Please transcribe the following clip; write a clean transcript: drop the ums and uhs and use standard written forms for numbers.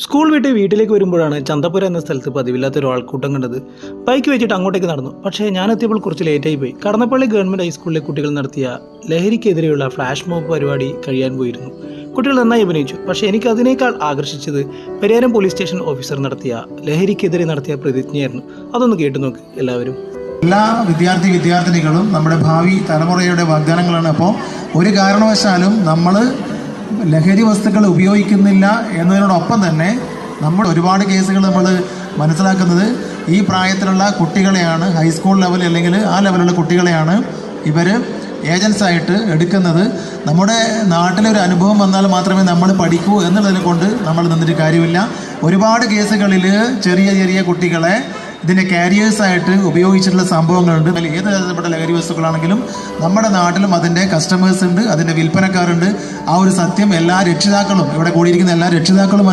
School വിട്ട് വീട്ടിലേക്ക് വരുമ്പോഴാണ് ചന്തപ്പുര എന്ന സ്ഥലത്ത് പതിവില്ലാത്തൊരു ആൾക്കൂട്ടം കണ്ടത്. ബൈക്ക് വെച്ചിട്ട് അങ്ങോട്ടേക്ക് നടന്നു. പക്ഷേ ഞാനെത്തിയപ്പോൾ കുറച്ച് ലേറ്റായി പോയി. കടന്നപ്പള്ളി ഗവൺമെൻറ് ഹൈസ്കൂളിലെ കുട്ടികൾ നടത്തിയ ലഹരിക്കെതിരെയുള്ള ഫ്ലാഷ് മോബ് പരിപാടി കഴിയാൻ പോയിരുന്നു. കുട്ടികൾ നന്നായി അഭിനയിച്ചു. പക്ഷേ എനിക്ക് അതിനേക്കാൾ ആകർഷിച്ചത് പരിയാരം പോലീസ് സ്റ്റേഷൻ ഓഫീസർ നടത്തിയ ലഹരിക്കെതിരെ നടത്തിയ പ്രതിജ്ഞയായിരുന്നു. അതൊന്ന് കേട്ടു നോക്ക് എല്ലാവരും. എല്ലാ വിദ്യാർത്ഥിനികളും നമ്മുടെ ഭാവി തലമുറയുടെ വാഗ്ദാനങ്ങളാണ്. അപ്പോൾ ഒരു കാരണവശാലും നമ്മൾ ലഹരി വസ്തുക്കൾ ഉപയോഗിക്കുന്നില്ല എന്നതിനോടൊപ്പം തന്നെ നമ്മൾ ഒരുപാട് കേസുകൾ നമ്മൾ മനസ്സിലാക്കുന്നത് ഈ പ്രായത്തിലുള്ള കുട്ടികളെയാണ്, ഹൈസ്കൂൾ ലെവൽ അല്ലെങ്കിൽ ആ ലെവലുള്ള കുട്ടികളെയാണ് ഇവർ ഏജൻസായിട്ട് എടുക്കുന്നത്. നമ്മുടെ നാട്ടിലൊരു അനുഭവം വന്നാൽ മാത്രമേ നമ്മൾ പഠിക്കൂ എന്നുള്ളതിനെ കൊണ്ട് നമ്മൾ നിന്നിട്ട് കാര്യമില്ല. ഒരുപാട് കേസുകളിൽ ചെറിയ ചെറിയ കുട്ടികളെ ഇതിൻ്റെ കാരിയേഴ്സായിട്ട് ഉപയോഗിച്ചിട്ടുള്ള സംഭവങ്ങളുണ്ട്. ഏത് തരത്തിൽപ്പെട്ട ലഹരി വസ്തുക്കളാണെങ്കിലും നമ്മുടെ നാട്ടിലും അതിൻ്റെ കസ്റ്റമേഴ്സ് ഉണ്ട്, അതിൻ്റെ വിൽപ്പനക്കാരുണ്ട്. ആ ഒരു സത്യം എല്ലാ രക്ഷിതാക്കളും, ഇവിടെ കൂടിയിരിക്കുന്ന എല്ലാ രക്ഷിതാക്കളും